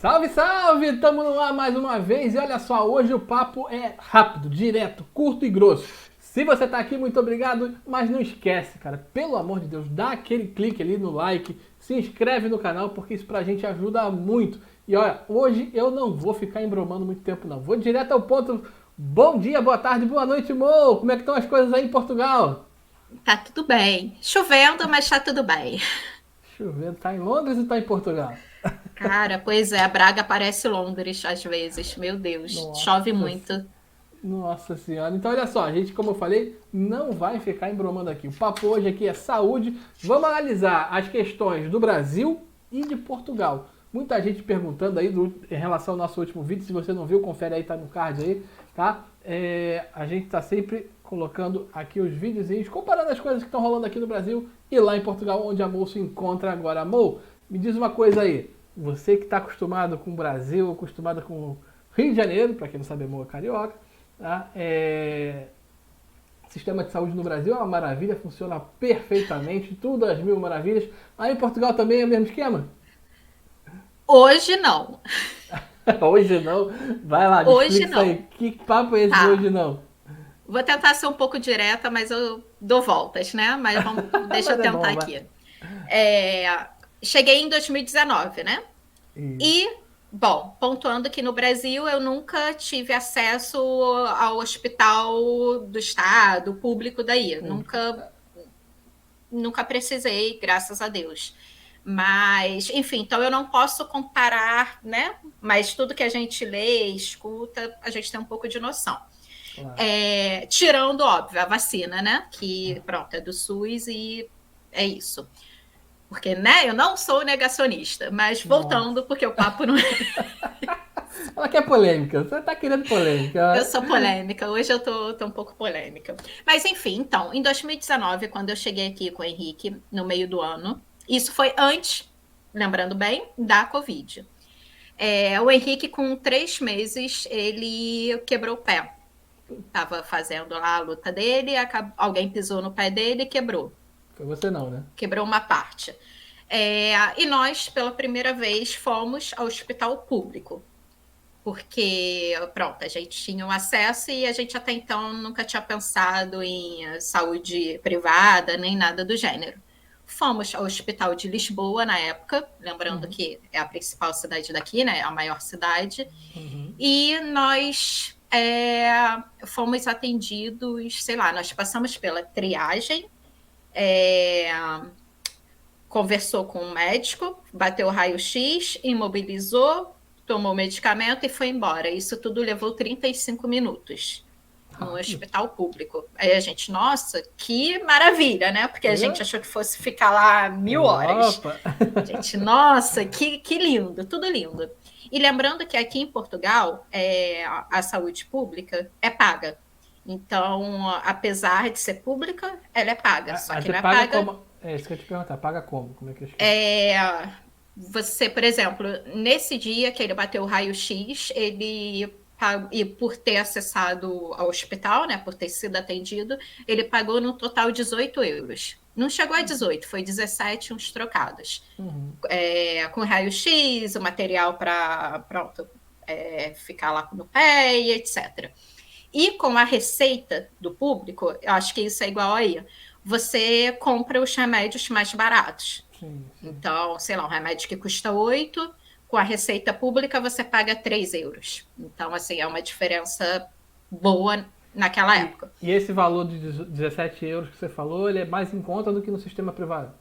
Salve, salve! Estamos no ar mais uma vez e olha só, hoje o papo é rápido, direto, curto e grosso. Se você está aqui, muito obrigado, mas não esquece, cara, pelo amor de Deus, dá aquele clique ali no like, se inscreve no canal porque isso pra gente ajuda muito. E olha, hoje eu não vou ficar embromando muito tempo não, vou direto ao ponto. Bom dia, boa tarde, boa noite, Mo! Como é que estão as coisas aí em Portugal? Tá tudo bem. Chovendo, mas tá tudo bem. Chovendo, tá em Londres ou tá em Portugal? Cara, pois é, Braga parece Londres às vezes. Meu Deus, chove Nossa, muito. Nossa senhora. Então, olha só, a gente, como eu falei, não vai ficar embromando aqui. O papo hoje aqui é saúde. Vamos analisar as questões do Brasil e de Portugal. Muita gente perguntando aí em relação ao nosso último vídeo. Se você não viu, confere aí, tá no card aí, tá? A gente tá sempre colocando aqui os videozinhos, comparando as coisas que estão rolando aqui no Brasil e lá em Portugal, onde a Mo se encontra agora. Mo, me diz uma coisa aí. Você que está acostumado com o Brasil, acostumado com o Rio de Janeiro, para quem não sabe, a Mo é carioca. Tá? O sistema de saúde no Brasil é uma maravilha, funciona perfeitamente, tudo às mil maravilhas. Aí em Portugal também é o mesmo esquema? Hoje não. Hoje não. Vai lá, me Hoje explica isso aí. não. Que papo é esse de Tá. hoje não? Vou tentar ser um pouco direta, mas eu dou voltas, né? Mas deixa Mas eu é tentar bom, vai. aqui. Cheguei em 2019, né? Isso. E, bom, pontuando que no Brasil eu nunca tive acesso ao hospital do estado, público daí. Público. Nunca precisei, graças a Deus. Mas, enfim, então eu não posso comparar, né? Mas tudo que a gente lê, escuta, a gente tem um pouco de noção. Claro. Tirando, óbvio, a vacina, né? Que, pronto, é do SUS e é isso. Porque, né, eu não sou negacionista, mas Nossa. voltando, porque o papo não é. Ela quer polêmica. Você tá querendo Eu polêmica. sou polêmica, hoje eu tô um pouco polêmica. Mas, enfim, então, em 2019, quando eu cheguei aqui com o Henrique, no meio do ano, isso foi antes, lembrando bem, da Covid. O Henrique, com 3 meses, ele quebrou o pé. Tava fazendo lá a luta dele, alguém pisou no pé dele e quebrou. Foi você não, né? Quebrou uma parte. E nós, pela primeira vez, fomos ao hospital público. Porque, pronto, a gente tinha um acesso e a gente até então nunca tinha pensado em saúde privada, nem nada do gênero. Fomos ao Hospital de Lisboa na época, lembrando Uhum. que é a principal cidade daqui, né? A maior cidade. Uhum. E nós fomos atendidos, sei lá, nós passamos pela triagem, é, conversou com o médico, bateu o raio-x, imobilizou, tomou o medicamento e foi embora. Isso tudo levou 35 minutos no Rápido. hospital público. Aí a gente, nossa, que maravilha, né? Porque a gente achou que fosse ficar lá 1.000 horas. Opa! Gente, nossa, que lindo, tudo lindo. E lembrando que aqui em Portugal, a saúde pública é paga. Então, apesar de ser pública, ela é paga. Só Aí que você não é paga paga. como? É isso que eu ia te perguntar. Paga como? Como é que é o esquema? Você, por exemplo, nesse dia que ele bateu o raio-x, e por ter acessado ao hospital, né, por ter sido atendido, ele pagou no total 18 euros. Não chegou a 18, foi 17 uns trocados. Uhum. Com raio-x, o material para pronto, ficar lá no pé e etc. E com a receita do público, eu acho que isso é igual aí. Você compra os remédios mais baratos. Sim, sim. Então, sei lá, um remédio que custa 8, com a receita pública você paga 3 euros. Então, assim, é uma diferença boa naquela época. E esse valor de 17 euros que você falou, ele é mais em conta do que no sistema privado?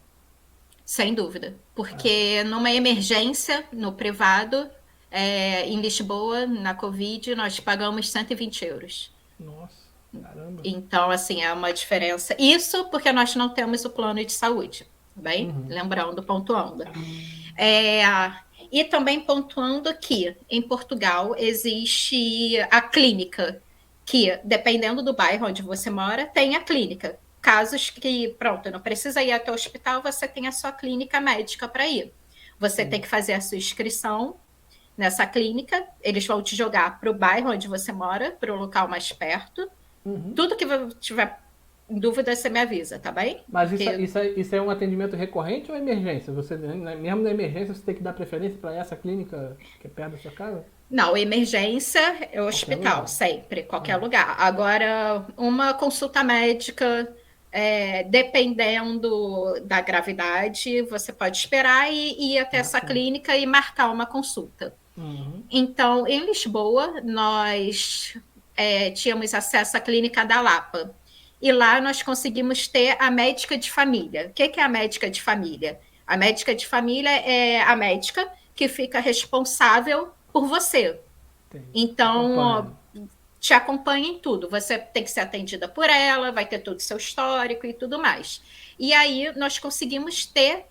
Sem dúvida. Ah, Porque numa emergência no privado, em Lisboa, na Covid, nós pagamos 120 euros. nossa, caramba. Então, assim, é uma diferença. Isso porque nós não temos o plano de saúde, tá bem? Uhum. Lembrando, pontuando. É, e também pontuando que em Portugal existe a clínica, que dependendo do bairro onde você mora, tem a clínica. Casos que, pronto, não precisa ir até o hospital, você tem a sua clínica médica para ir. Você tem Sim. que fazer a sua inscrição nessa clínica, eles vão te jogar para o bairro onde você mora, para o local mais perto. Uhum. Tudo que tiver Em dúvida, você me avisa, tá bem? Mas Porque isso é um atendimento recorrente ou emergência? Você, mesmo na emergência, você tem que dar preferência para essa clínica que é perto da sua casa? não, emergência é o Qualquer hospital, lugar. sempre, qualquer Ah, lugar. Agora, uma consulta médica, dependendo da gravidade, você pode esperar e ir até essa sim. clínica e marcar uma consulta. Uhum. Então, em Lisboa, nós tínhamos acesso à clínica da Lapa. E lá nós conseguimos ter a médica de família. O que é a médica de família? A médica de família é a médica que fica responsável por você. Entendi. Então, Acompanho. te acompanha em tudo. Você tem que ser atendida por ela, vai ter todo o seu histórico e tudo mais. E aí nós conseguimos ter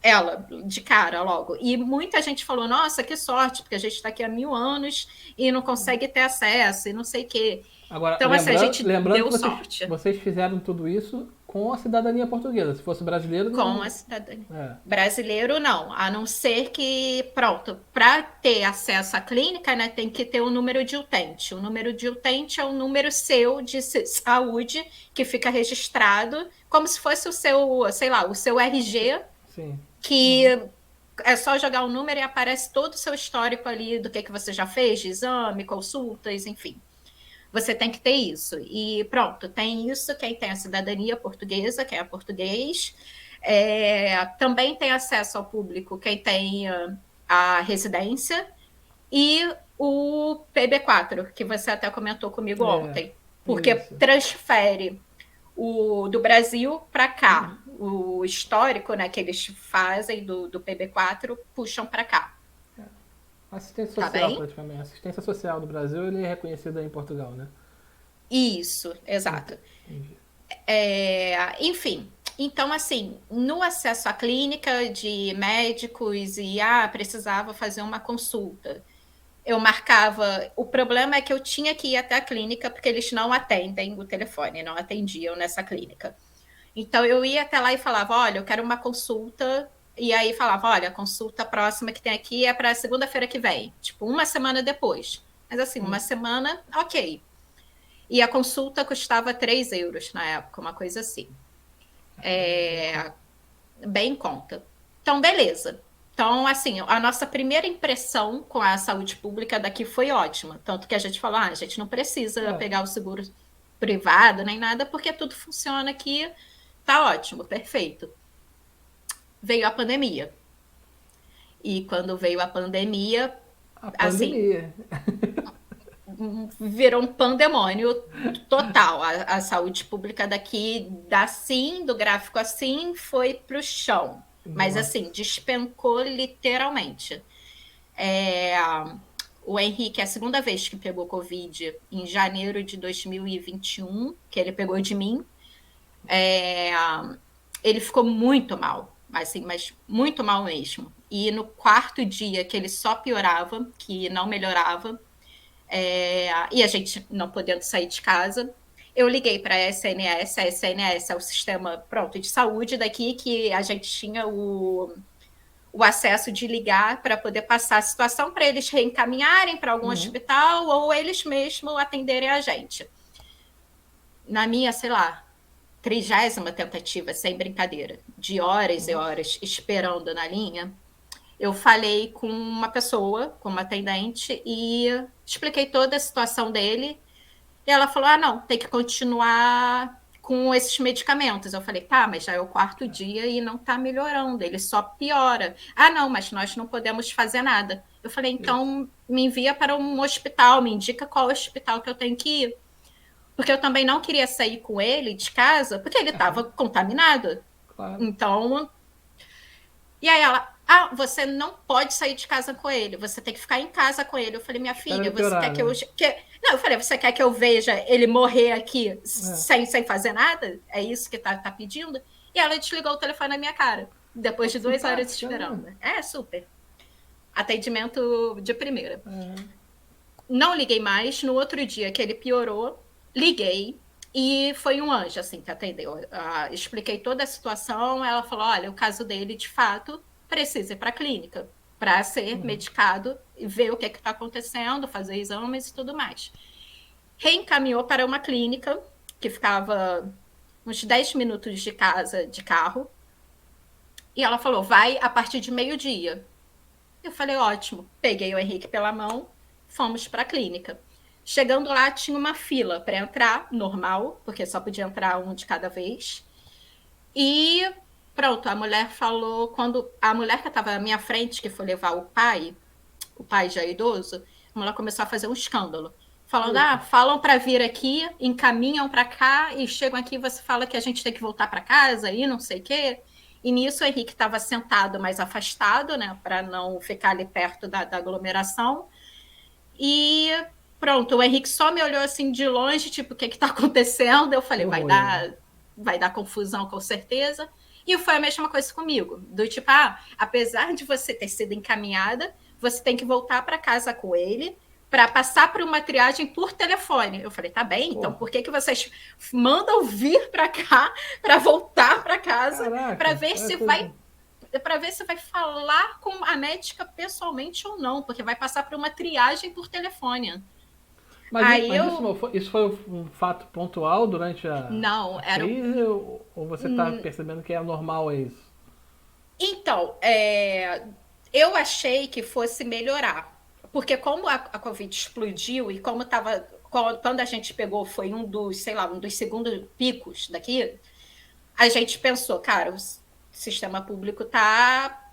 ela de cara logo. E muita gente falou: nossa, que sorte, porque a gente está aqui há 1000 anos e não consegue ter acesso e não sei o quê. Agora, Então, assim, a gente lembrando que deu sorte vocês fizeram tudo isso com a cidadania portuguesa. Se fosse brasileiro, com não. a cidadania. É. Brasileiro, não. A não ser que, pronto, para ter acesso à clínica, né, tem que ter o número de utente. O número de utente é o número seu de saúde que fica registrado, como se fosse o seu, sei lá, o seu RG, Sim. que é só jogar o número e aparece todo o seu histórico ali do que você já fez, de exame, consultas, enfim. Você tem que ter isso. E pronto, tem isso. Quem tem a cidadania portuguesa, quem é português, também tem acesso ao público quem tem a residência e o PB4, que você até comentou comigo É. ontem, porque Isso. transfere o do Brasil para cá. Uhum. O histórico, né, que eles fazem do PB4, puxam para cá. Assistência Tá social, bem? praticamente. Assistência social do Brasil, ele é reconhecido aí em Portugal, né? Isso, exato. Entendi. Enfim, então, assim, no acesso à clínica de médicos e precisava fazer uma consulta, eu marcava. O problema é que eu tinha que ir até a clínica porque eles não atendem o telefone, não atendiam nessa clínica. Então, eu ia até lá e falava: olha, eu quero uma consulta. E aí falava: olha, a consulta próxima que tem aqui é para segunda-feira que vem, tipo, uma semana depois. Mas assim, uma semana, ok. E a consulta custava 3 euros na época, uma coisa assim. Bem em conta. Então, beleza. Então, assim, a nossa primeira impressão com a saúde pública daqui foi ótima. Tanto que a gente falou: a gente não precisa É. pegar o seguro privado nem nada, porque tudo funciona aqui, tá ótimo, perfeito. Veio a pandemia. E quando veio a pandemia, A assim, pandemia. virou um pandemônio total. A saúde pública daqui, assim, do gráfico assim, foi para o chão. Mas, Nossa. assim, despencou literalmente. O Henrique, é a segunda vez que pegou Covid, em janeiro de 2021, que ele pegou de mim. Ele ficou muito mal, assim, mas muito mal mesmo. E no quarto dia que ele só piorava, que não melhorava, e a gente não podendo sair de casa, eu liguei para a SNS. A SNS é o sistema pronto de saúde daqui, que a gente tinha o acesso de ligar para poder passar a situação para eles reencaminharem para algum hospital ou eles mesmos atenderem a gente. Na minha, sei lá, 30ª tentativa, sem brincadeira, de horas e horas esperando na linha, eu falei com uma pessoa, com uma atendente, e expliquei toda a situação dele. E ela falou: não, tem que continuar com esses medicamentos. Eu falei: tá, mas já é o quarto dia e não tá melhorando, ele só piora. Não, mas nós não podemos fazer nada. Eu falei: então me envia para um hospital, me indica qual hospital que eu tenho que ir. Porque eu também não queria sair com ele de casa, porque ele estava contaminado. Claro. Então, e aí ela: você não pode sair de casa com ele, você tem que ficar em casa com ele. Eu falei: minha Espera filha, ele você quer piorar, que eu... né? Não, eu falei: você quer que eu veja ele morrer aqui sem fazer nada? É isso que tá pedindo? E ela desligou o telefone na minha cara, depois de 2 horas Simpática, esperando. né? Super. Atendimento de primeira. Não liguei mais. No outro dia que ele piorou, liguei. E foi um anjo, assim, que atendeu. Expliquei toda a situação. Ela falou: olha, o caso dele, de fato, precisa ir para a clínica para ser medicado e ver o que está acontecendo, fazer exames e tudo mais. Reencaminhou para uma clínica que ficava uns 10 minutos de casa, de carro. E ela falou, vai a partir de meio-dia. Eu falei, ótimo. Peguei o Henrique pela mão, fomos para a clínica. Chegando lá, tinha uma fila para entrar, normal, porque só podia entrar um de cada vez. E pronto, a mulher falou, quando a mulher que estava à minha frente, que foi levar o pai já idoso, a mulher começou a fazer um escândalo. Falando, falam para vir aqui, encaminham para cá e chegam aqui e você fala que a gente tem que voltar para casa e não sei o quê. E nisso o Henrique estava sentado mais afastado, né, para não ficar ali perto da aglomeração. E pronto, o Henrique só me olhou assim de longe, tipo, o que está acontecendo? Eu falei, vai dar confusão com certeza. E foi a mesma coisa comigo, do tipo, apesar de você ter sido encaminhada, você tem que voltar para casa com ele para passar por uma triagem por telefone. Eu falei, tá bem, então por que vocês mandam vir para cá para voltar para casa para ver se vai falar com a médica pessoalmente ou não, porque vai passar por uma triagem por telefone. Mas isso foi um fato pontual durante a crise? Ou você está percebendo que é normal isso? Então, eu achei que fosse melhorar. Porque como a Covid explodiu e como estava... Quando a gente pegou, foi um dos segundos picos daqui, a gente pensou, cara, o sistema público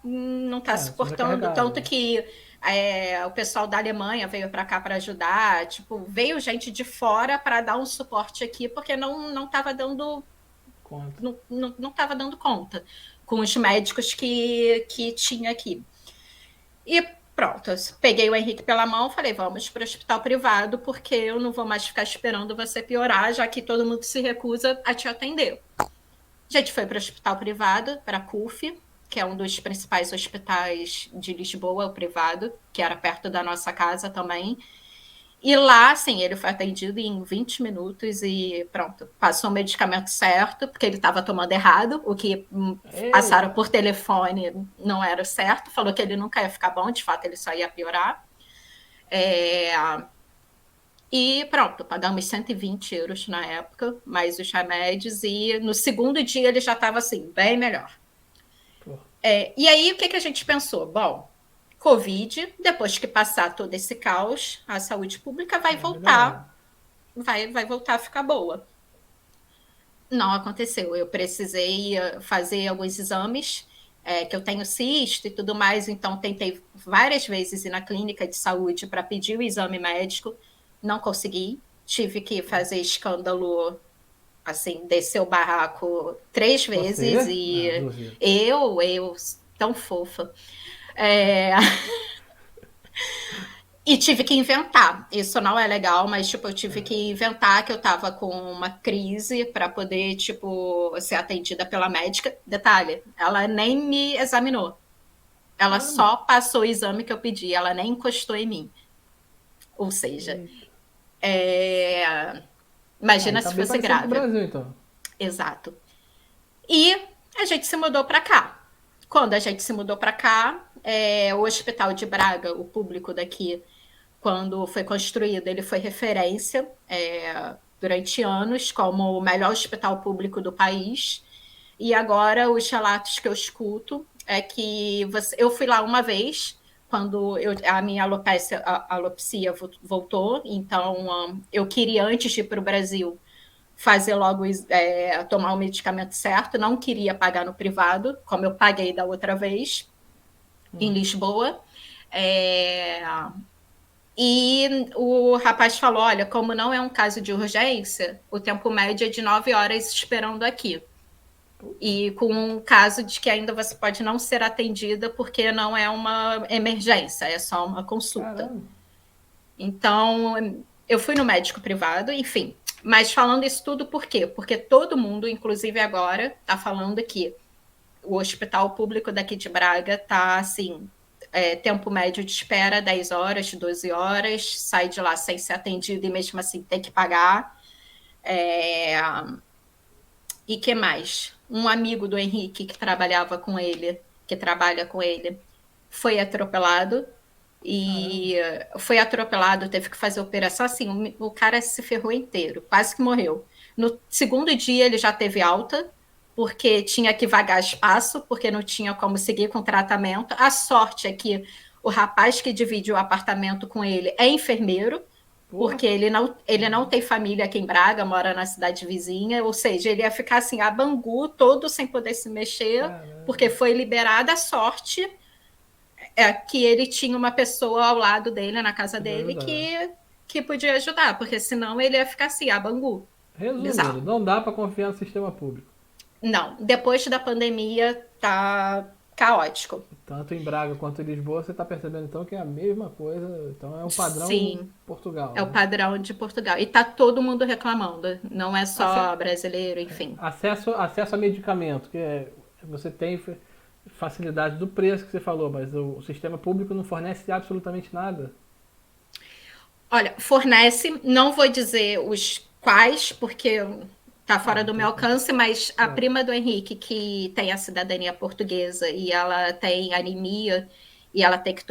não está suportando, tanto que o pessoal da Alemanha veio para cá para ajudar, tipo, veio gente de fora para dar um suporte aqui, porque não estava dando conta. Não estava dando conta com os médicos que tinha aqui. E pronto, peguei o Henrique pela mão, falei, vamos para o hospital privado, porque eu não vou mais ficar esperando você piorar, já que todo mundo se recusa a te atender. A gente foi para o hospital privado, para a CUF, que é um dos principais hospitais de Lisboa, o privado, que era perto da nossa casa também. E lá, assim, ele foi atendido em 20 minutos e pronto, passou o medicamento certo, porque ele estava tomando errado, o que passaram por telefone não era certo, falou que ele nunca ia ficar bom, de fato ele só ia piorar. E pronto, pagamos 120 euros na época, mais os remédios, e no segundo dia ele já estava assim, bem melhor. E aí, o que a gente pensou? Bom, Covid, depois que passar todo esse caos, a saúde pública vai voltar, vai voltar a ficar boa. Não aconteceu. Eu precisei fazer alguns exames, que eu tenho cisto e tudo mais, então tentei várias vezes ir na clínica de saúde para pedir o exame médico, não consegui. Tive que fazer escândalo, assim, descer o barraco 3 vezes. Você? E eu, tão fofa. E tive que inventar. Isso não é legal, mas tipo, eu tive que inventar que eu estava com uma crise para poder, tipo, ser atendida pela médica. Detalhe, ela nem me examinou. Ela só passou o exame que eu pedi, ela nem encostou em mim. Ou seja, imagina se fosse grave. No Brasil, então. Exato. E a gente se mudou para cá. Quando a gente se mudou para cá, o Hospital de Braga, o público daqui, quando foi construído, ele foi referência durante anos como o melhor hospital público do país. E agora os relatos que eu escuto é que eu fui lá uma vez, quando a minha alopecia voltou, então eu queria, antes de ir para o Brasil, fazer logo, tomar o medicamento certo, não queria pagar no privado, como eu paguei da outra vez, em Lisboa. E o rapaz falou, olha, como não é um caso de urgência, o tempo médio é de 9 horas esperando aqui. E com um caso de que ainda você pode não ser atendida porque não é uma emergência, é só uma consulta. Caramba. Então, eu fui no médico privado, enfim. Mas falando isso tudo por quê? Porque todo mundo, inclusive agora, está falando que o hospital público daqui de Braga está, assim, tempo médio de espera 10 horas, 12 horas, sai de lá sem ser atendido e mesmo assim tem que pagar. E que mais? Um amigo do Henrique que trabalha com ele, foi atropelado. E foi atropelado, teve que fazer operação, assim, o cara se ferrou inteiro, quase que morreu. No segundo dia ele já teve alta, porque tinha que vagar espaço, porque não tinha como seguir com o tratamento. A sorte é que o rapaz que divide o apartamento com ele é enfermeiro, Pô, porque ele não tem família aqui em Braga, mora na cidade vizinha, ou seja, ele ia ficar assim, a Bangu, todo sem poder se mexer, porque caramba. foi liberada. A sorte é que ele tinha uma pessoa ao lado dele, na casa Podia dele, ajudar. que podia ajudar, porque senão ele ia ficar assim, a Bangu. Resumindo, Bizarro. não dá para confiar no sistema público. Não, depois da pandemia tá caótico. Tanto em Braga quanto em Lisboa, você está percebendo então que é a mesma coisa. Então é um padrão Sim, Portugal, é o né? padrão de Portugal. E tá todo mundo reclamando, não é Ace- só brasileiro, enfim. acesso a medicamento, que você tem facilidade do preço que você falou, mas o sistema público não fornece absolutamente nada. Olha, fornece, não vou dizer os quais, porque tá Ah, fora não do meu tem. alcance, mas a Claro. prima do Henrique, que tem a cidadania portuguesa e ela tem anemia e ela tem que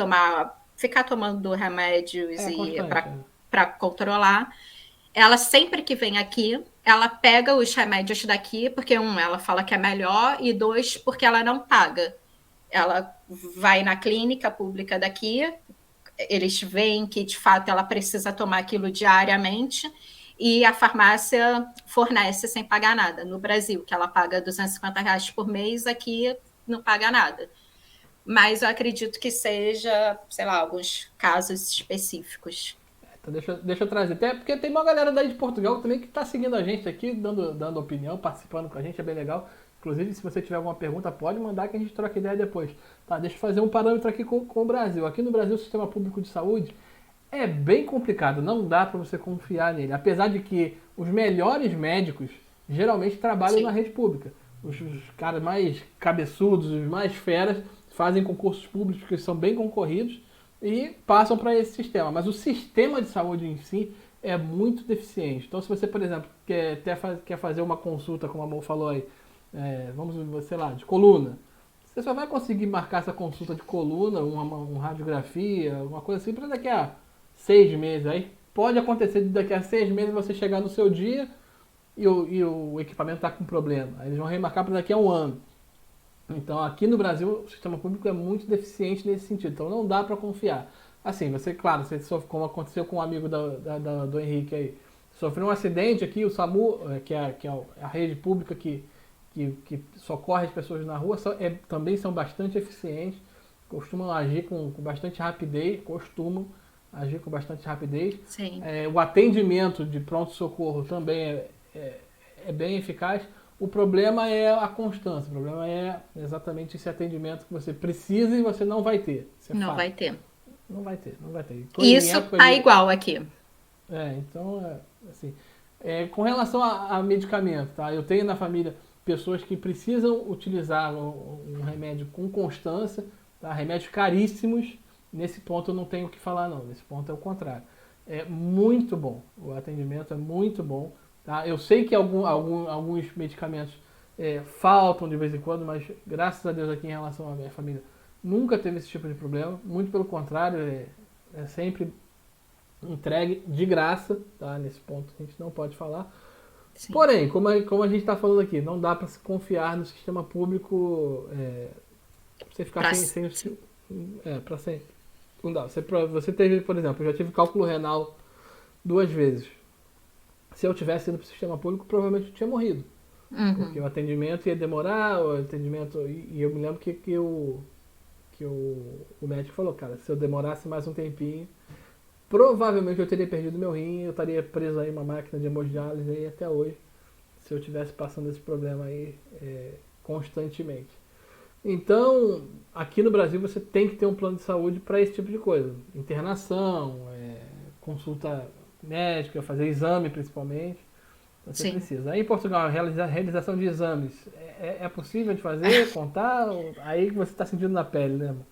ficar tomando remédios É e constante. É. para controlar. Ela sempre que vem aqui, ela pega os remédios daqui, porque ela fala que é melhor, e dois, porque ela não paga. Ela vai na clínica pública daqui, eles veem que de fato ela precisa tomar aquilo diariamente, e a farmácia fornece sem pagar nada. No Brasil, que ela paga R$ 250 por mês, aqui não paga nada. Mas eu acredito que seja, sei lá, alguns casos específicos. Então deixa eu trazer. Até porque tem uma galera daí de Portugal também que está seguindo a gente aqui, dando opinião, participando com a gente, é bem legal. Inclusive, se você tiver alguma pergunta, pode mandar que a gente troca ideia depois. Tá, deixa eu fazer um parâmetro aqui com o Brasil. Aqui no Brasil, o sistema público de saúde é bem complicado, não dá para você confiar nele. Apesar de que os melhores médicos geralmente trabalham na Sim. rede pública. Os caras mais cabeçudos, os mais feras, fazem concursos públicos que são bem concorridos e passam para esse sistema. Mas o sistema de saúde em si é muito deficiente. Então, se você, por exemplo, quer fazer uma consulta, como a Mo falou aí, vamos, sei lá, de coluna, você só vai conseguir marcar essa consulta de coluna, uma radiografia, uma coisa assim, para daqui a 6 meses. Aí pode acontecer de daqui a 6 meses você chegar no seu dia e o equipamento está com problema. Aí eles vão remarcar para daqui a um ano. Então, aqui no Brasil, o sistema público é muito deficiente nesse sentido. Então, não dá para confiar. Assim, você, claro, você sofre, como aconteceu com um amigo do Henrique aí, sofreu um acidente aqui, o SAMU, que é a rede pública que socorre as pessoas na rua, também são bastante eficientes, costumam agir com bastante rapidez, Sim. O atendimento de pronto-socorro também é bem eficaz. O problema é a constância, o problema é exatamente esse atendimento que você precisa e você não vai ter. Isso é Não vai fato. ter. Não vai ter, não vai ter. Em Isso época tá de. igual aqui. Então, assim. Com relação a medicamento, tá? Eu tenho na família pessoas que precisam utilizar um remédio com constância, tá? Remédios caríssimos. Nesse ponto eu não tenho o que falar, não. Nesse ponto é o contrário. É muito bom. O atendimento é muito bom. Tá? Eu sei que alguns medicamentos faltam de vez em quando, mas graças a Deus aqui em relação à minha família nunca teve esse tipo de problema. Muito pelo contrário, é sempre entregue de graça, tá? Nesse ponto a gente não pode falar. Sim. Porém, como a gente está falando aqui, não dá para se confiar no sistema público pra você ficar Pra, para sempre. Não dá. Você teve, por exemplo, eu já tive cálculo renal 2 vezes. Se eu tivesse ido para o sistema público, provavelmente eu tinha morrido. Porque uhum. o atendimento ia demorar, o atendimento. E eu me lembro que o médico falou, cara, se eu demorasse mais um tempinho, provavelmente eu teria perdido meu rim, eu estaria preso aí uma máquina de hemodiálise aí até hoje, se eu tivesse passando esse problema aí constantemente. Então, aqui no Brasil você tem que ter um plano de saúde para esse tipo de coisa. Internação, consulta médica, fazer exame principalmente. Você Sim. precisa. Aí em Portugal, a realização de exames é possível de fazer, contar? Aí que você está sentindo na pele, né? Amor?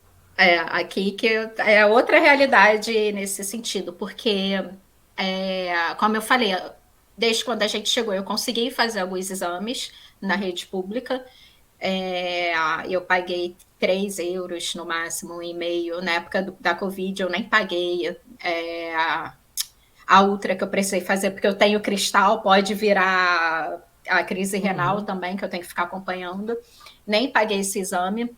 Aqui que é outra realidade nesse sentido, porque, como eu falei, desde quando a gente chegou, eu consegui fazer alguns exames na rede pública. Eu paguei 3 euros no máximo, 1,5. Na época da Covid, eu nem paguei. a ultra que eu precisei fazer, porque eu tenho cristal, pode virar a crise renal também, que eu tenho que ficar acompanhando. Nem paguei esse exame,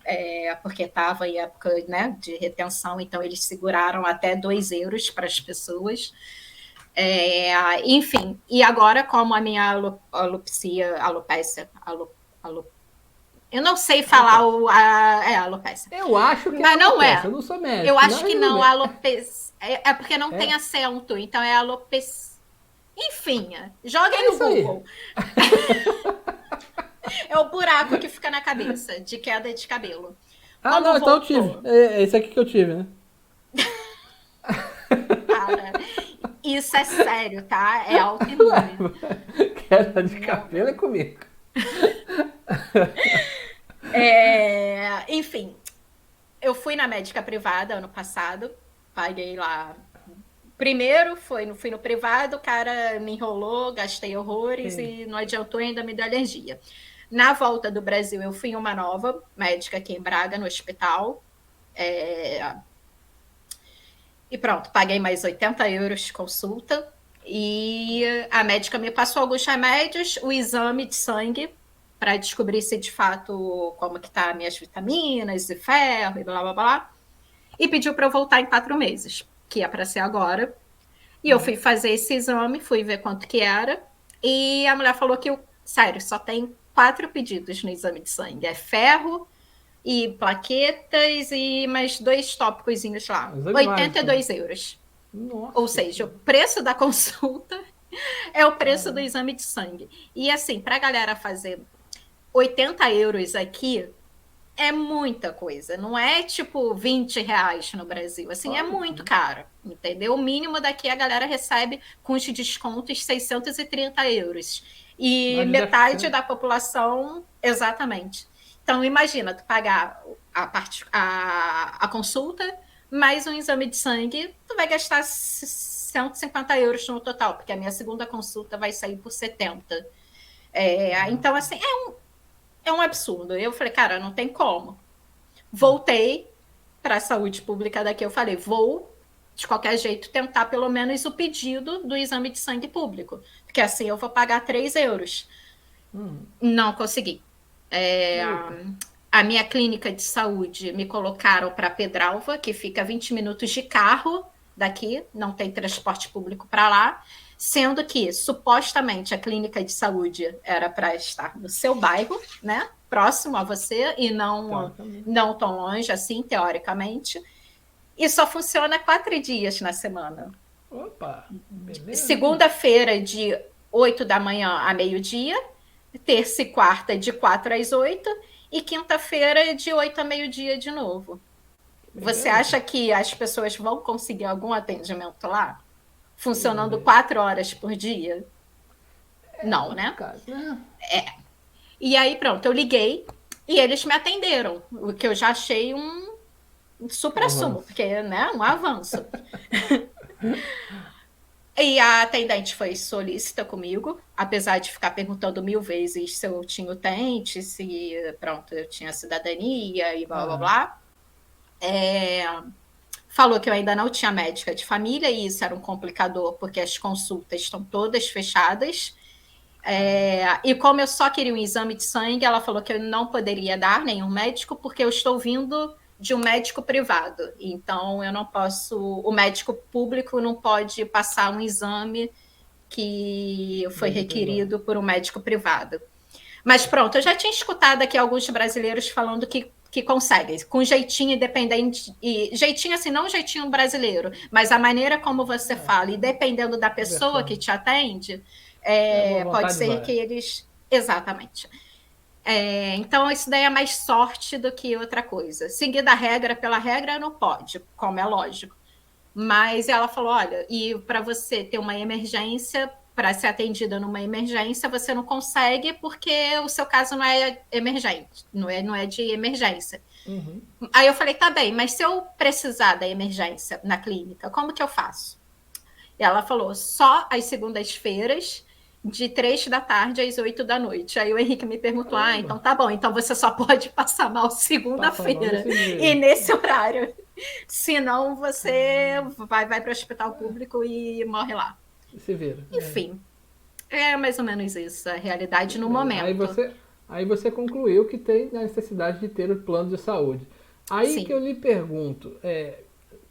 porque estava em época, né, de retenção, então eles seguraram até 2 euros para as pessoas. Enfim, e agora, como a minha alopecia, eu não sei falar alopecia. Eu acho que mas não é. Eu não sou médico. Eu acho que não, alopecia. É porque não tem acento, então é alopecia. Enfim, joguem no Google. É o buraco que fica na cabeça, de queda de cabelo. Não, então eu tive. É esse aqui que eu tive, né? Cara, isso é sério, tá? É autoimune. Queda de cabelo é comigo. Enfim, eu fui na médica privada ano passado, paguei lá. Primeiro fui no privado, o cara me enrolou, gastei horrores e não adiantou, ainda me deu alergia. Na volta do Brasil, eu fui em uma nova médica aqui em Braga, no hospital. E pronto, paguei mais 80 euros de consulta. E a médica me passou alguns remédios, o exame de sangue, para descobrir se de fato como que tá minhas vitaminas e ferro e blá blá blá. E pediu para eu voltar em 4 meses, que é para ser agora. E eu fui fazer esse exame, fui ver quanto que era. E a mulher falou que, sério, só tem 4 pedidos no exame de sangue. É ferro e plaquetas e mais 2 tópicos lá. 82 euros. Nossa. Ou seja, o preço da consulta é o preço do exame de sangue. E assim, para a galera fazer 80 euros aqui, é muita coisa. Não é tipo 20 reais no Brasil. Assim, é muito caro, entendeu? O mínimo daqui a galera recebe com os descontos 630 euros. E metade da população, exatamente. Então, imagina, tu pagar a consulta, mais um exame de sangue, tu vai gastar 150 euros no total, porque a minha segunda consulta vai sair por 70. Então, assim, é um absurdo. Eu falei, cara, não tem como. Voltei para a saúde pública daqui, eu falei, vou, de qualquer jeito, tentar pelo menos o pedido do exame de sangue público, porque assim eu vou pagar 3 euros. Não consegui. A minha clínica de saúde me colocaram para Pedralva, que fica 20 minutos de carro daqui, não tem transporte público para lá, sendo que, supostamente, a clínica de saúde era para estar no seu bairro, né? Próximo a você, e não tão longe assim, teoricamente. E só funciona 4 dias na semana. Opa! Beleza. Segunda-feira, de 8 da manhã a meio-dia, terça e quarta, de 4 às 8, e quinta-feira, de 8 a meio-dia de novo. Beleza. Você acha que as pessoas vão conseguir algum atendimento lá? Funcionando 4 horas por dia? Não, né? E aí, pronto, eu liguei e eles me atenderam, o que eu já achei um supra-sumo, porque, né, um avanço. E a atendente foi solícita comigo, apesar de ficar perguntando 1000 vezes se eu tinha utente, se, pronto, eu tinha cidadania e blá, blá, blá. Falou que eu ainda não tinha médica de família, e isso era um complicador, porque as consultas estão todas fechadas. E como eu só queria um exame de sangue, ela falou que eu não poderia dar nenhum médico, porque eu estou vindo de um médico privado. Então, eu não posso... O médico público não pode passar um exame que foi requerido por um médico privado. Mas pronto, eu já tinha escutado aqui alguns brasileiros falando que conseguem, com jeitinho independente, e jeitinho assim, não jeitinho brasileiro, mas a maneira como você fala, e dependendo da pessoa que te atende, pode ser que eles... Exatamente. Então, isso daí é mais sorte do que outra coisa. Seguir da regra pela regra não pode, como é lógico. Mas ela falou, olha, e para você ter uma emergência, para ser atendida numa emergência, você não consegue porque o seu caso não é emergente, não é de emergência. Aí eu falei, tá bem, mas se eu precisar da emergência na clínica, como que eu faço? E ela falou, só às segundas-feiras, de 3 da tarde às 8 da noite. Aí o Henrique me perguntou, então tá bom, então você só pode passar mal segunda-feira e nesse horário. Senão você vai para o hospital público e morre lá. Se vira. Enfim, é mais ou menos isso, a realidade no Aí momento. você concluiu que tem a necessidade de ter o plano de saúde. Aí que eu Sim. lhe pergunto,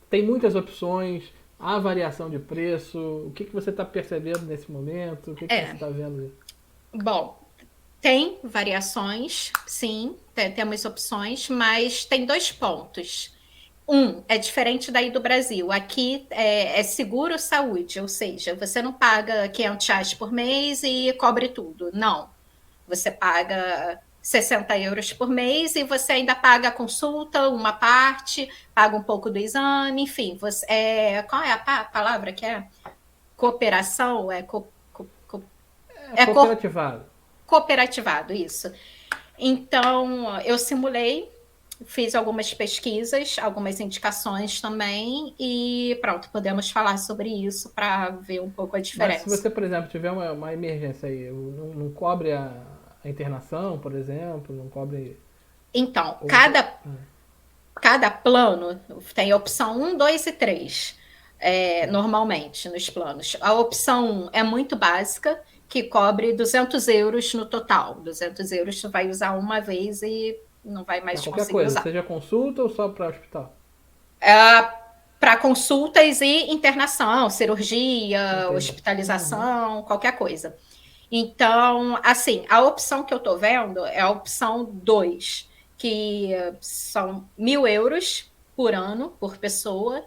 tem muitas opções, há variação de preço, o que você está percebendo nesse momento, o que você É. está vendo? Bom, tem variações, sim, temos opções, mas tem dois pontos. É diferente daí do Brasil. Aqui é seguro saúde, ou seja, você não paga R$ 500 por mês e cobre tudo. Não. Você paga €60 por mês e você ainda paga a consulta, uma parte, paga um pouco do exame, enfim. Qual é a palavra que é? Cooperação? É É cooperativado. cooperativado, isso. Então, eu simulei, fiz algumas pesquisas, algumas indicações também, e pronto, podemos falar sobre isso para ver um pouco a Mas se diferença. você, por exemplo, tiver uma emergência aí, não cobre a internação, por exemplo, não cobre Então, outra. cada plano tem opção 1, 2 e 3, normalmente, nos planos. A opção 1 é muito básica, que cobre €200 no total. €200 você vai usar uma vez e não vai Para mais qualquer conseguir coisa, usar. seja consulta ou só para hospital? Para consultas e internação, cirurgia, Entendi. Uhum. hospitalização, qualquer coisa. Então, assim, a opção que eu estou vendo é a opção 2, que são €1.000 por ano, por pessoa,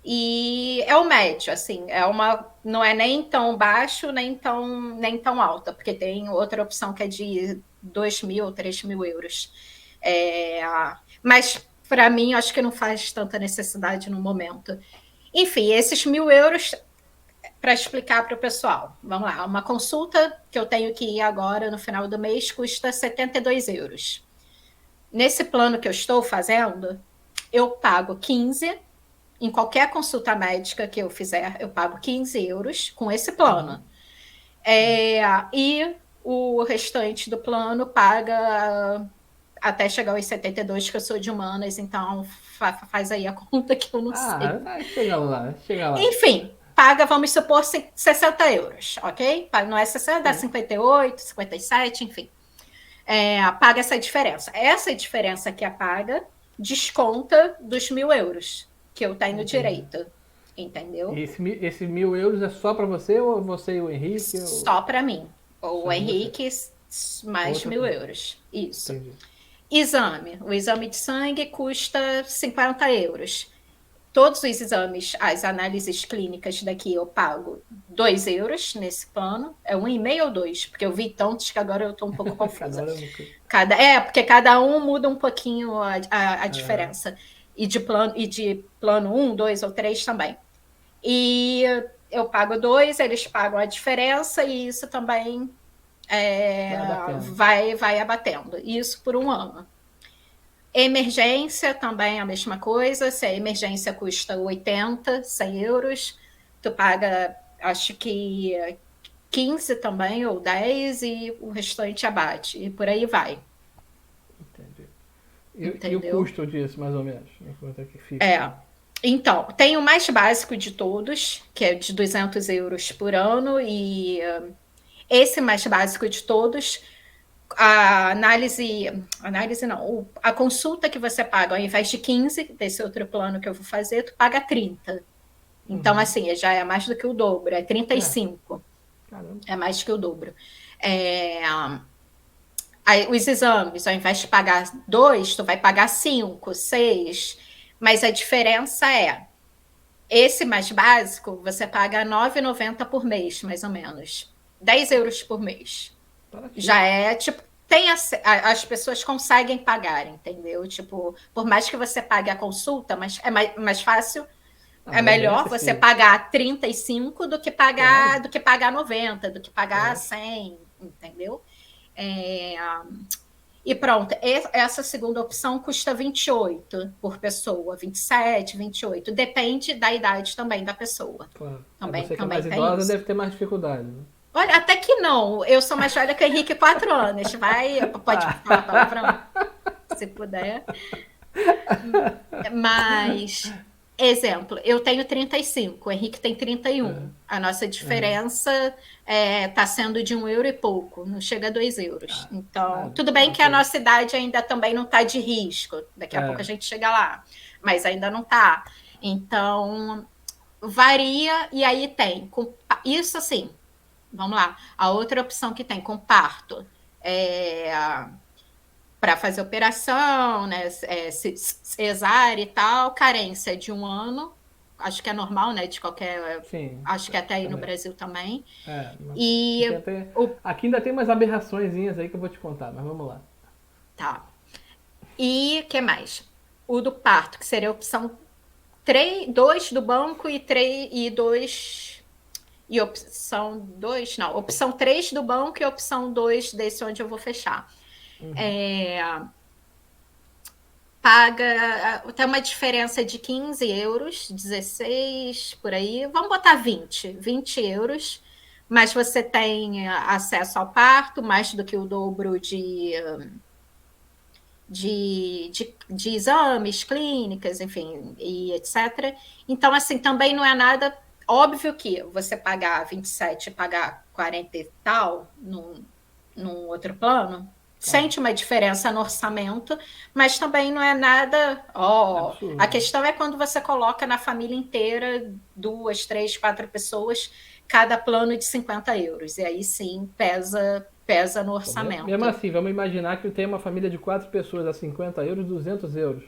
e é o médio, assim, não é nem tão baixo, nem tão alta, porque tem outra opção que é de 2.000 ou €3.000. É, mas, para mim, acho que não faz tanta necessidade no momento. Enfim, esses €1.000 para explicar para o pessoal. Vamos lá, uma consulta que eu tenho que ir agora no final do mês custa €72. Nesse plano que eu estou fazendo, eu pago 15, em qualquer consulta médica que eu fizer, eu pago €15 com esse Uhum. plano. E o restante do plano paga até chegar aos 72, que eu sou de humanas, então faz aí a conta que eu não sei. Chega lá, chega lá. Enfim, paga, vamos supor, €60, ok? Não é 60, dá Sim. 58, 57, enfim. Paga essa diferença. Essa diferença que é paga desconta dos €1.000 que eu tenho Entendi. direito, E entendeu? esse €1.000 é só para você ou você e o Henrique? Ou Só para mim. só O de você? Henrique, mais Outra pessoa. €1.000. Isso. Entendi. Exame. O exame de sangue custa €50. Todos os exames, as análises clínicas daqui eu pago €2 nesse plano. É 1,5 ou 2, porque eu vi tantos que agora eu estou um pouco Cada confusa. hora é uma coisa. Porque cada um muda um pouquinho a Ah, diferença. E de plano 1, 2 ou 3 também. E eu pago 2, eles pagam a diferença, e isso também vai abatendo. vai abatendo. Isso por um ano. Emergência também é a mesma coisa. Se a emergência custa 80, €100, tu paga, acho que 15 também, ou 10, e o restante abate. E por aí vai, Entendi. E o entendeu? custo disso, mais ou menos? Quanto é que fica? É. Então, tem o mais básico de todos, que é de €200 por ano, e esse mais básico de todos, a análise não, a consulta que você paga, ao invés de 15 desse outro plano que eu vou fazer, tu paga 30. Então, Uhum. assim, já é mais do que o dobro, é trinta e É, cinco caramba. é mais que o dobro. Aí, os exames, ao invés de pagar 2, tu vai pagar 5, 6, mas a diferença esse mais básico, você paga R$ 9,90 por mês, mais ou menos. €10 por mês. Já Baratíssimo. tipo, as pessoas conseguem pagar, entendeu? Tipo, por mais que você pague a consulta, mas é mais fácil, é É bem melhor você acessível. pagar 35 Claro, do que pagar 90, do que pagar lógico. 100, entendeu? É, e pronto, essa segunda opção custa 28 por pessoa, 27, 28. Depende da idade também da pessoa. Claro. Também, Você que é mais também tem idosa isso. deve ter mais dificuldade, né? Olha, até que não. Eu sou mais velha que o Henrique, 4 anos. Pode falar palavrão? Se puder. Mas, exemplo, eu tenho 35, o Henrique tem 31. A nossa diferença está sendo de 1 euro e pouco, não chega a 2 euros. Então, tudo bem que a nossa idade ainda também não está de risco, daqui a pouco a gente chega lá, mas ainda não está. Então, varia, e aí tem. Isso assim, vamos lá. A outra opção que tem com parto para fazer operação, né, cesárea e tal, carência de 1 ano, acho que é normal, né, de qualquer, Sim, acho que até aí no também. Brasil também. Aqui, E aqui ainda tem umas aberraçõezinhas aí que eu vou te contar, mas vamos lá. tá. E que mais? O do parto, que seria a opção 2 do banco e 3 e 2 e opção 2, não, opção 3 do banco e opção 2 desse onde eu vou fechar. Paga, tem uma diferença de 15 euros, 16 por aí, vamos botar 20 euros, mas você tem acesso ao parto, mais do que o dobro de exames, clínicas, enfim, e etc. Então, assim, também não é nada óbvio que você pagar 27 e pagar 40 e tal num outro plano, sente uma diferença no orçamento, mas também não é nada. A questão é quando você coloca na família inteira 2, 3, 4 pessoas, cada plano de 50 euros. E aí sim pesa no orçamento. Mesmo assim, vamos imaginar que tem uma família de 4 pessoas a 50 euros, 200 euros.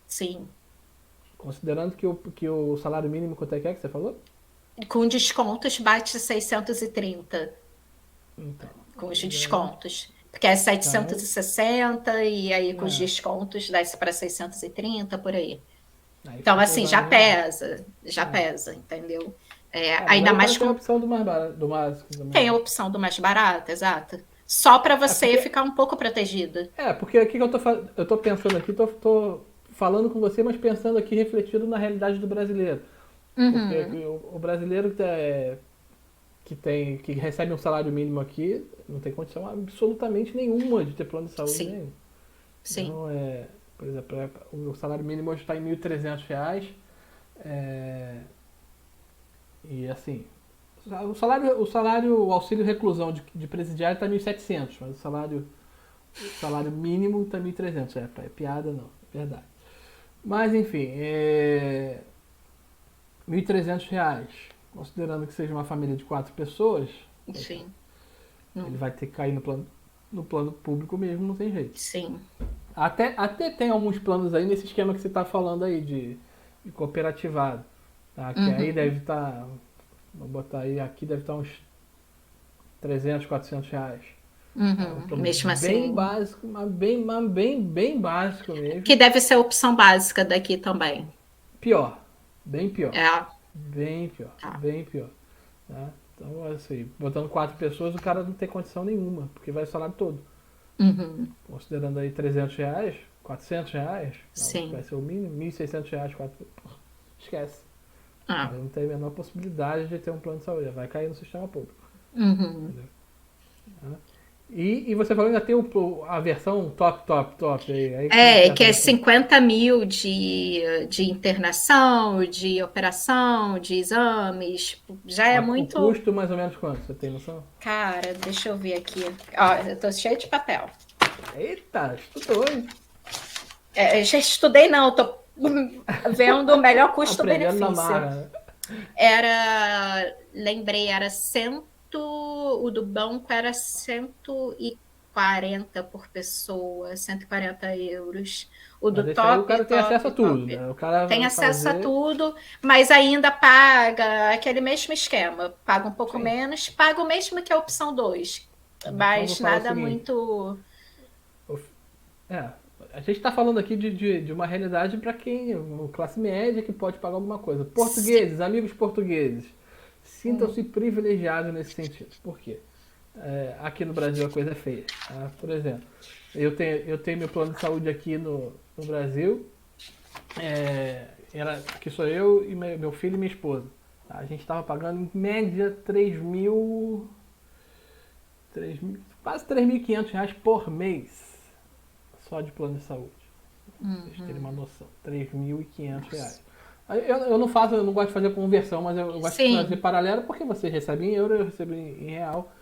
Sim. Considerando que o salário mínimo quanto é que você falou? Com descontos bate 630. Então, com os descontos. Porque é 760 e aí com os descontos desce para 630 por aí. Então, assim, já pesa, entendeu? Ainda mais tem a com. opção do mais barato, do básico também. Tem a opção do mais barato, exato. Só para você ficar um pouco protegida. Porque aqui que eu tô pensando aqui, tô falando com você, mas pensando aqui, refletido na realidade do brasileiro. Porque o brasileiro que recebe um salário mínimo aqui não tem condição absolutamente nenhuma de ter plano de saúde nenhum. Sim. Então, por exemplo, o salário mínimo hoje está em R$ 1.300. E assim, o auxílio reclusão de presidiário está 1.700, mas o salário mínimo está 1.300. É piada não, é verdade. Mas enfim, R$ 1.300, considerando que seja uma família de 4 pessoas, Sim. Ele vai ter que cair no plano público mesmo, não tem jeito. Sim. Até tem alguns planos aí nesse esquema que você está falando aí de cooperativado. Tá? Que aí deve estar, vou botar aí, aqui deve estar uns R$ 300, R$ 400. Um mesmo assim. Bem básico, mas bem básico mesmo. Que deve ser a opção básica daqui também. Pior, bem pior. Bem pior, Tá. bem pior. Tá? Então, assim, botando 4 pessoas, o cara não tem condição nenhuma, porque vai o salário todo. Considerando aí R$ 300, R$ 400, Sim. vai ser o mínimo, R$ 1.600, esquece. Não tem a menor possibilidade de ter um plano de saúde, vai cair no sistema público. E você falou que ainda tem a versão top. Aí que é 50 mil de internação, de operação, de exames. Já é muito. O custo mais ou menos quanto? Você tem noção? Cara, deixa eu ver aqui. Ó, eu tô cheio de papel. Eita, estudou, hein? Eu já estudei, não, tô vendo o melhor custo-benefício. Lembrei, era o do banco era 140 por pessoa, 140 euros. O do top, o cara tem acesso a tudo, né? O cara tem acesso a tudo, mas ainda paga aquele mesmo esquema. Paga um pouco menos, paga o mesmo que a opção 2. Mas nada muito... A gente está falando aqui de uma realidade para quem, classe média, que pode pagar alguma coisa. Portugueses, amigos portugueses, sintam-se privilegiados nesse sentido. Por quê? Aqui no Brasil a coisa é feia. Tá? Por exemplo, eu tenho meu plano de saúde aqui no Brasil, que sou eu e meu filho e minha esposa. Tá? A gente estava pagando em média quase R$ 3.500 por mês, só de plano de saúde. Vocês terem uma noção. R$ 3.500. Eu não faço, eu não gosto de fazer conversão, mas eu gosto de fazer Sim. paralelo porque você recebe em euro, eu recebo em real.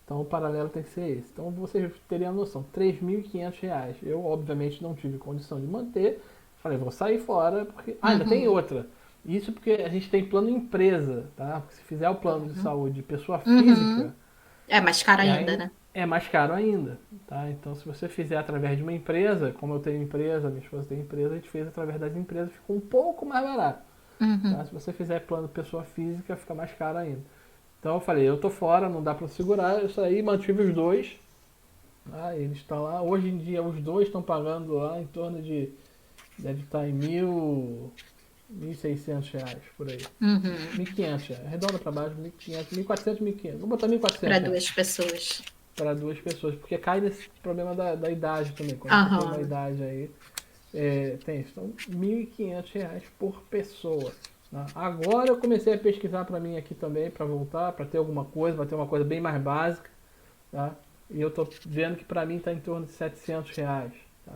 Então o paralelo tem que ser esse. Então vocês teriam a noção, R$ 3.500. Eu, obviamente, não tive condição de manter. Falei, vou sair fora, porque. Ah, ainda tem outra. Isso porque a gente tem plano empresa, tá? Porque se fizer o plano de saúde de pessoa Uhum. física, É mais caro é, ainda, né? é mais caro ainda, tá? Então se você fizer através de uma empresa, como eu tenho empresa, minha esposa tem empresa, a gente fez através das empresas, ficou um pouco mais barato. Tá? Se você fizer plano pessoa física, fica mais caro ainda. Então eu falei, eu tô fora, não dá pra segurar, eu saí, mantive os dois. Tá? Eles estão lá, hoje em dia os dois estão pagando lá em torno de, deve estar em R$ 1.600 por aí. Uhum. R$ 1.500, arredonda pra baixo, 1.500, 1.400, 1.500. Vou botar Para R$ 1.400 duas pessoas. para duas pessoas, porque cai nesse problema da idade também. Quando você tem uma Aham. idade aí, tem isso. Então, R$ 1.500 por pessoa. Tá? Agora eu comecei a pesquisar para mim aqui também, para voltar, para ter alguma coisa, para ter uma coisa bem mais básica. Tá? E eu tô vendo que para mim está em torno de R$ 700. Tá?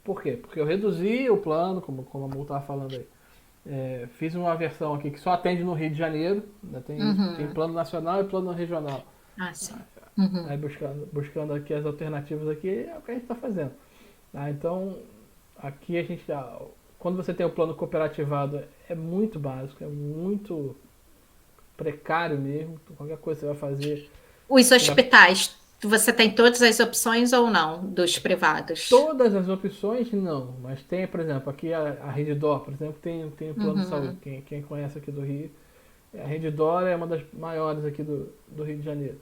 Por quê? Porque eu reduzi o plano, como a Mu estava falando aí. Fiz uma versão aqui que só atende no Rio de Janeiro. Né? Tem Uhum. plano nacional e plano regional. Ah, sim. Uhum. Aí buscando aqui as alternativas aqui, é o que a gente está fazendo. Tá? Então, aqui a gente, quando você tem o plano cooperativado, é muito básico, é muito precário mesmo. Então, qualquer coisa que você vai fazer, Os você vai hospitais, você tem todas as opções ou não dos privados? todas as opções, não. Mas tem, por exemplo, aqui a Rede Dó, por exemplo, tem o plano de saúde. Uhum. Quem conhece aqui do Rio, a Rede Dó é uma das maiores aqui do Rio de Janeiro.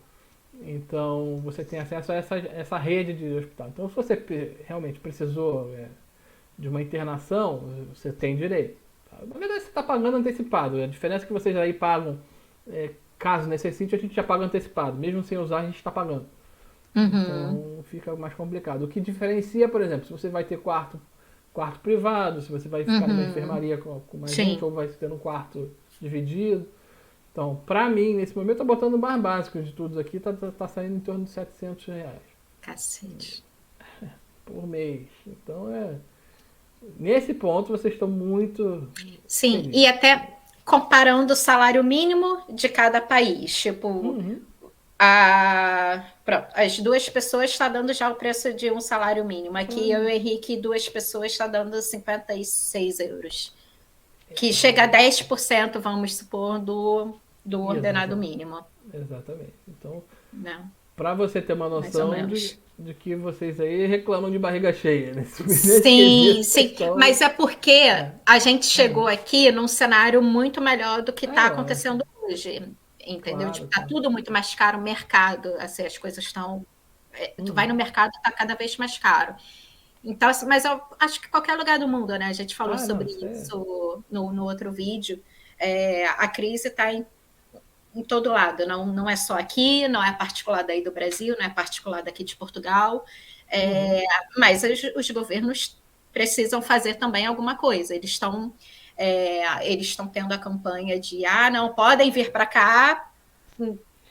Então você tem acesso a essa rede de hospital. Então se você realmente precisou de uma internação, você tem direito. Tá? Na verdade você está pagando antecipado. A diferença é que vocês aí pagam, caso necessite, a gente já paga antecipado. Mesmo sem usar, a gente está pagando. Uhum. Então fica mais complicado. O que diferencia, por exemplo, se você vai ter quarto privado, se você vai ficar numa Uhum. enfermaria com mais gente, Sim. ou vai ter um quarto dividido. Então, pra mim, nesse momento, eu tô botando o mais básico de tudo aqui, tá saindo em torno de R$ 700 Cacete. por mês. Então, nesse ponto, vocês estão muito Sim, felizes. e até comparando o salário mínimo de cada país. Tipo, Uhum. pronto, as duas pessoas está dando já o preço de um salário mínimo. Aqui eu e o Uhum. Henrique, duas pessoas está dando 56 euros. Que chega a 10%, vamos supor, do ordenado Exatamente. mínimo. Exatamente. Então, Né? pra você ter uma Mais ou noção de, menos. de que vocês aí reclamam de barriga cheia. Nesse Sim, quesito, vocês sim. estão. Mas é porque É. a gente chegou Uhum. aqui num cenário muito melhor do que É está lógico. acontecendo hoje. Entendeu? Tipo, Claro, tá claro. tudo muito mais caro, o mercado, assim, as coisas estão. Tu vai no Uhum. mercado, tá cada vez mais caro. Então, assim, mas eu acho que qualquer lugar do mundo, né? A gente falou Ah, não, sobre isso é. isso no outro vídeo. A crise está em todo lado, não é só aqui, não é particular daí do Brasil, não é particular daqui de Portugal, Uhum. é, mas os governos precisam fazer também alguma coisa. Eles estão tendo a campanha de não podem vir para cá,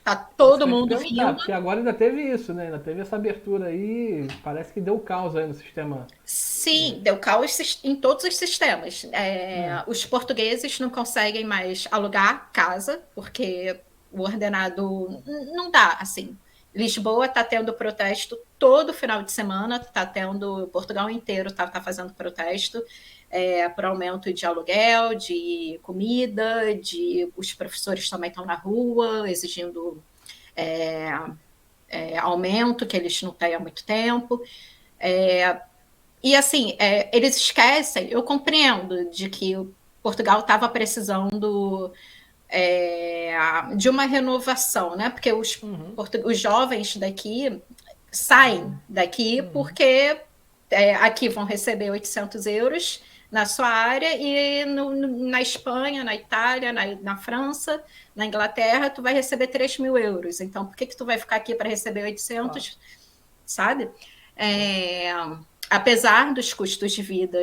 tá Isso todo que eu ia te mundo perguntar, vindo. porque agora ainda teve isso, né? Ainda teve essa abertura aí, parece que deu caos aí no sistema. Sim, deu caos em todos os sistemas. É. Os portugueses não conseguem mais alugar casa, porque o ordenado não dá, assim. Lisboa está tendo protesto todo final de semana, está tendo, Portugal inteiro está fazendo protesto por aumento de aluguel, de comida, os professores também estão na rua exigindo é, aumento, que eles não têm há muito tempo. E assim, eles esquecem, eu compreendo de que Portugal estava precisando de uma renovação, né? Porque Uhum. os jovens daqui saem daqui Uhum. porque aqui vão receber 800 euros na sua área e na Espanha, na Itália, na França, na Inglaterra, tu vai receber 3.000 euros. Então, por que tu vai ficar aqui para receber Claro, 800, sabe? claro. É, apesar dos custos de vida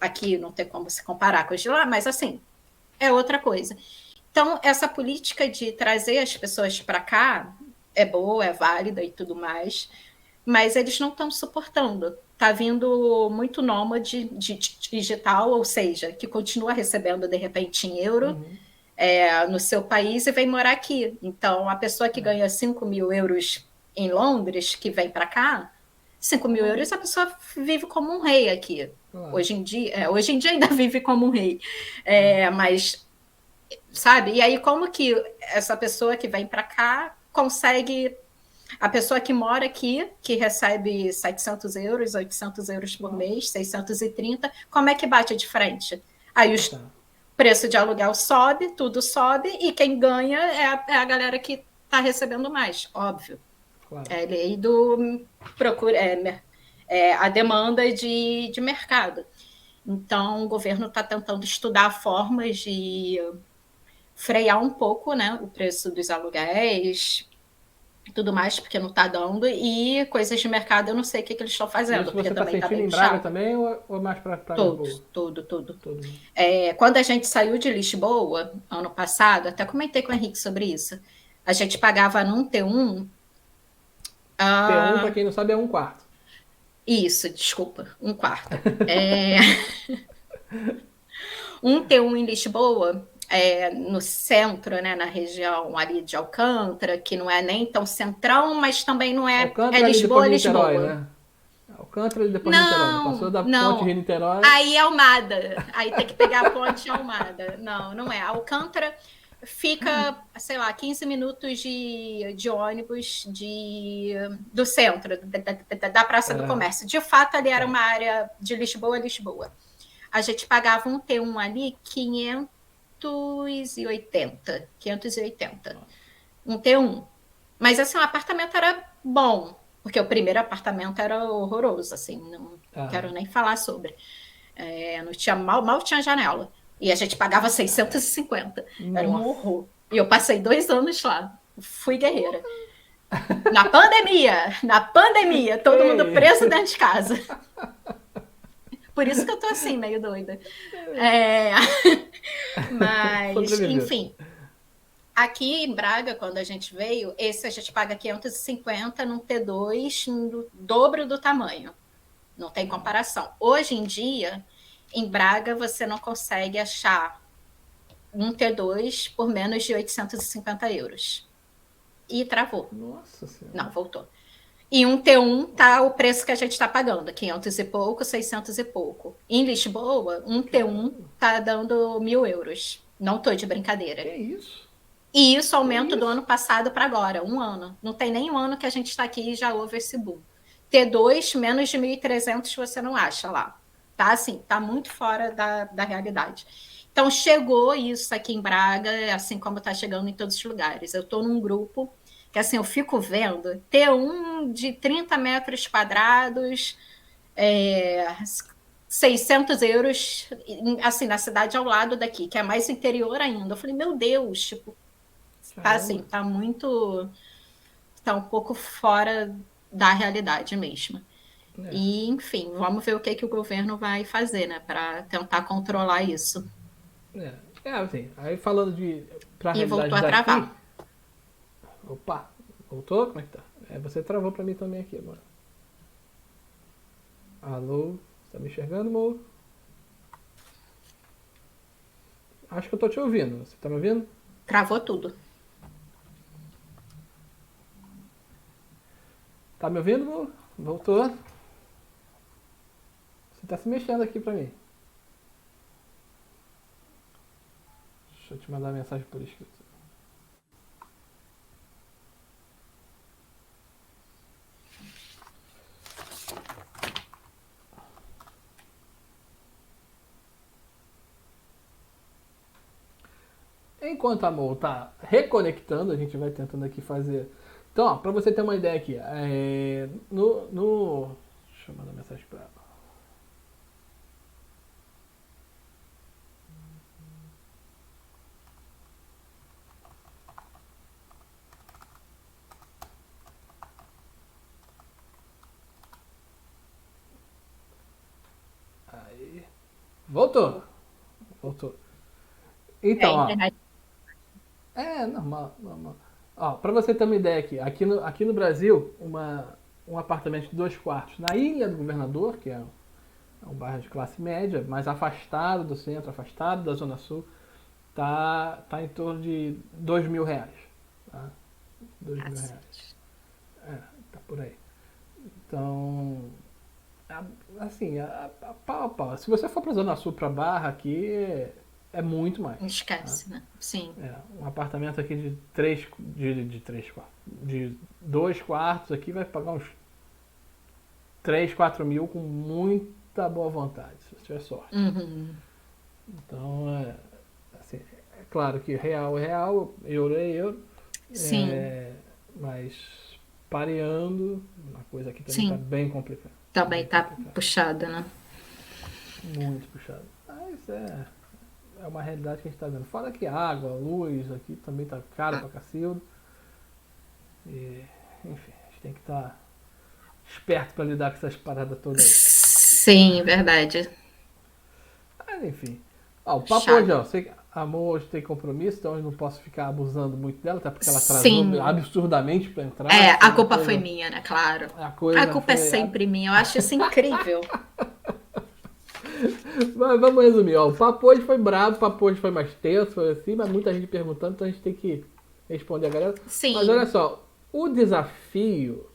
aqui não ter como se comparar com os de lá, mas assim, é outra coisa. Então, essa política de trazer as pessoas para cá é boa, é válida e tudo mais, mas eles não estão suportando. Está vindo muito nômade digital, ou seja, que continua recebendo de repente em euro no seu país e vem morar aqui. Então, a pessoa que ganha 5 mil euros em Londres, que vem para cá, 5 mil euros, a pessoa vive como um rei aqui. Claro. Hoje em dia ainda vive como um rei. Mas, sabe? E aí, como que essa pessoa que vem para cá consegue. A pessoa que mora aqui, que recebe 700 euros, 800 euros por mês, 630, como é que bate de frente? Aí os preço de aluguel sobe, tudo sobe, e quem ganha é a galera que está recebendo mais, óbvio. Claro. É lei do a demanda de mercado. Então, o governo está tentando estudar formas de frear um pouco, né, o preço dos aluguéis, tudo mais, porque não está dando, e coisas de mercado eu não sei o que eles estão fazendo, Isso porque você está também está sentindo bem em Braga puxado. também ou mais para Lisboa? Tudo. Quando a gente saiu de Lisboa, ano passado, até comentei com o Henrique sobre isso, a gente pagava num T1. T1, para quem não sabe, é um quarto. Isso, desculpa, um quarto. Um T1 em Lisboa, no centro, né, na região ali de Alcântara, que não é nem tão centrão, mas também não é Alcântara ali depois Lisboa, de Niterói, Lisboa. né? Alcântara ali depois de Niterói, né? Passou Não, da ponte não. Rio-Niterói. Aí é Almada. Aí tem que pegar a ponte Almada. Não é. Alcântara fica, sei lá, 15 minutos de ônibus do centro, da Praça do Comércio. De fato, ali era uma área de Lisboa a Lisboa. A gente pagava um T1 ali 580. 580. Um T1. Mas assim, o apartamento era bom, porque o primeiro apartamento era horroroso, assim, não quero nem falar sobre. Não tinha, mal tinha janela. E a gente pagava 650. Era um horror. E eu passei 2 anos lá. Fui guerreira. Na pandemia, todo mundo preso dentro de casa. Por isso que eu tô assim, meio doida. Mas, enfim. Aqui em Braga, quando a gente veio, esse a gente paga 550 num T2 no dobro do tamanho. Não tem comparação. Hoje em dia, em Braga, você não consegue achar um T2 por menos de 850 euros. E travou. Nossa Senhora. Não, voltou. E um T1 tá o preço que a gente está pagando, 500 e pouco, 600 e pouco. Em Lisboa, um T1 tá dando 1.000 euros. Não tô de brincadeira. Que isso? E isso aumenta do ano passado para agora, um ano. Não tem nem um ano que a gente está aqui e já houve esse boom. T2, menos de 1.300 você não acha lá. Tá assim, tá muito fora da realidade. Então, chegou isso aqui em Braga, assim como está chegando em todos os lugares. Eu estou num grupo que, assim, eu fico vendo T1 de 30 metros quadrados, 600 euros, assim, na cidade ao lado daqui, que é mais interior ainda. Eu falei, meu Deus, tipo, tá assim, tá muito. Tá um pouco fora da realidade mesmo. E, enfim, vamos ver o que o governo vai fazer, né, para tentar controlar isso. Assim, aí falando pra E realidade voltou a daqui. travar. Opa, voltou? Como é que tá? Você travou pra mim também aqui agora. Alô? Você tá me enxergando, amor? Acho que eu tô te ouvindo. Você tá me ouvindo? Travou tudo. Tá me ouvindo, amor? Voltou? Você tá se mexendo aqui pra mim. Deixa eu te mandar uma mensagem por escrito. Enquanto a Mo tá reconectando, a gente vai tentando aqui fazer. Então, ó, pra você ter uma ideia aqui, deixa eu mandar uma mensagem pra ela. Aí. Voltou. Então, ó. Normal. Ó, pra você ter uma ideia aqui no Brasil, um apartamento de 2 quartos na Ilha do Governador, que é um bairro de classe média, mais afastado do centro, afastado da Zona Sul, tá em torno de R$ 2.000. Tá? R$ 2.000. Tá por aí. Então, assim, pau a pau. Se você for pra Zona Sul, pra Barra, aqui é muito mais. Esquece, Tá? né? Sim. Um apartamento aqui de 2 quartos aqui vai pagar uns 3, 4 mil com muita boa vontade, se você tiver sorte. Uhum. Então, assim, é claro que real é real, euro é euro. Sim. Mas pareando, a coisa aqui também Sim. tá bem complicada. Também Bem tá complicado. puxado, né? Muito puxado. Mas é uma realidade que a gente tá vendo. Fora que água, luz aqui também tá caro pra cacildo. E, enfim, a gente tem que estar esperto pra lidar com essas paradas todas aí. Sim, verdade. Mas enfim. O papo Chato. hoje, a Amor hoje tem compromisso, então eu não posso ficar abusando muito dela, até porque ela atrasou Sim. absurdamente pra entrar. A culpa foi minha, né? Claro. A culpa é sempre minha. Eu acho isso incrível. Mas vamos resumir, o papo hoje foi brabo, o papo hoje foi mais tenso, foi assim, mas muita gente perguntando, então a gente tem que responder a galera. Sim. Mas olha só, o desafio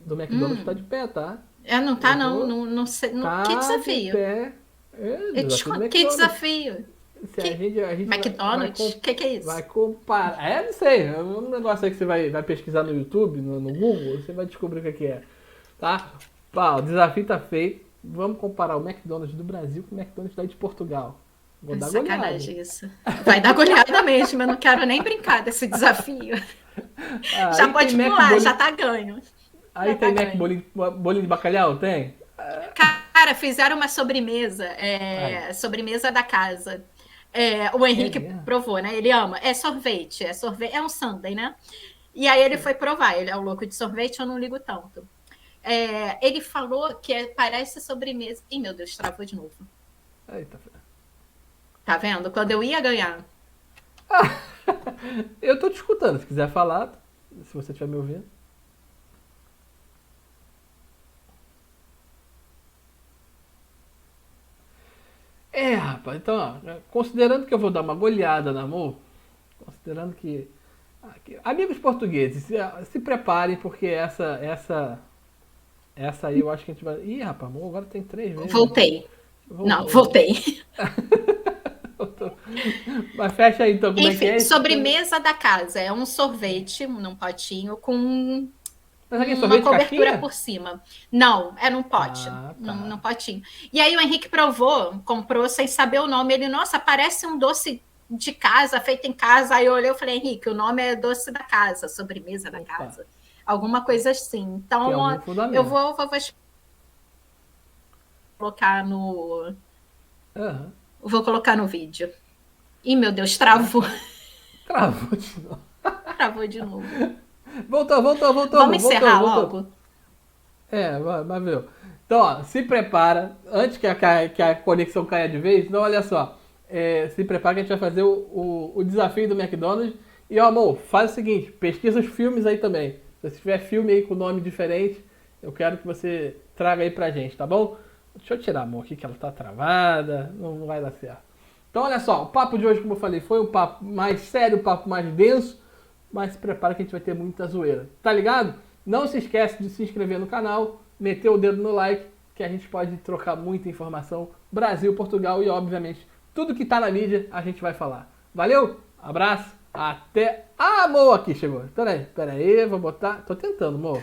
do McDonald's tá de pé, tá? Não tá, não sei. Tá Que desafio? de pé. Desafio do Que McDonald's. desafio? Se a gente McDonald's? Que é isso? vai comparar. Não sei. É um negócio aí que você vai pesquisar no YouTube, no Google, você vai descobrir o que é. Tá? O desafio tá feito. Vamos comparar o McDonald's do Brasil com o McDonald's daí de Portugal. Vou dar sacanagem isso. Vai dar goleada mesmo. Eu não quero nem brincar desse desafio. Já pode pular, já tá ganho. Aí tem Mac bolinho de bacalhau? Tem? Cara, fizeram uma sobremesa. Sobremesa da casa. O Henrique provou, né? Ele ama. É sorvete. É um sundae, né? E aí ele foi provar. Ele é o louco de sorvete, eu não ligo tanto. Ele falou que parece sobremesa. Ih, meu Deus, travou de novo. Eita. Tá vendo? Quando eu ia ganhar. Eu tô te escutando. Se quiser falar, se você estiver me ouvindo. Rapaz, então, considerando que eu vou dar uma goleada na Amor, considerando que amigos portugueses, se preparem, porque essa aí eu acho que a gente vai... Ih, rapaz, Amor, agora tem 3 vezes. Voltei. Não, voltei. Mas fecha aí então, como é que é? Sobremesa da casa. É um sorvete num potinho com uma cobertura por cima. Não, num pote. Num potinho. E aí o Henrique comprou sem saber o nome. Ele, nossa, parece um doce de casa, feito em casa. Aí eu olhei e falei, Henrique, o nome é doce da casa, sobremesa da casa. Alguma coisa assim. Então, eu vou colocar no... Vou colocar no vídeo. Ih, meu Deus, travou. Travou de novo. Voltou. Vamos encerrar logo? Mas viu. Então, se prepara, antes que a conexão caia de vez, então olha só, se prepara que a gente vai fazer o desafio do McDonald's. E, Amor, faz o seguinte, pesquisa os filmes aí também. Se tiver filme aí com nome diferente, eu quero que você traga aí pra gente, tá bom? Deixa eu tirar, Amor, aqui que ela tá travada, não vai dar certo. Então, olha só, o papo de hoje, como eu falei, foi um papo mais sério, um papo mais denso, mas se prepara que a gente vai ter muita zoeira. Tá ligado? Não se esquece de se inscrever no canal, meter o dedo no like, que a gente pode trocar muita informação. Brasil, Portugal e, obviamente, tudo que tá na mídia a gente vai falar. Valeu? Abraço, até... Amor, aqui chegou. Pera aí, vou botar... Tô tentando, Amor.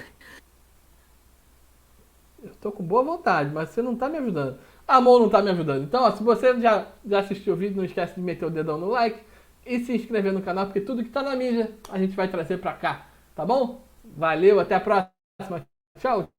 Eu tô com boa vontade, mas você não tá me ajudando. Amor não tá me ajudando. Então, se você já assistiu o vídeo, não esquece de meter o dedão no like e se inscrever no canal, porque tudo que tá na mídia a gente vai trazer pra cá, tá bom? Valeu, até a próxima. Tchau.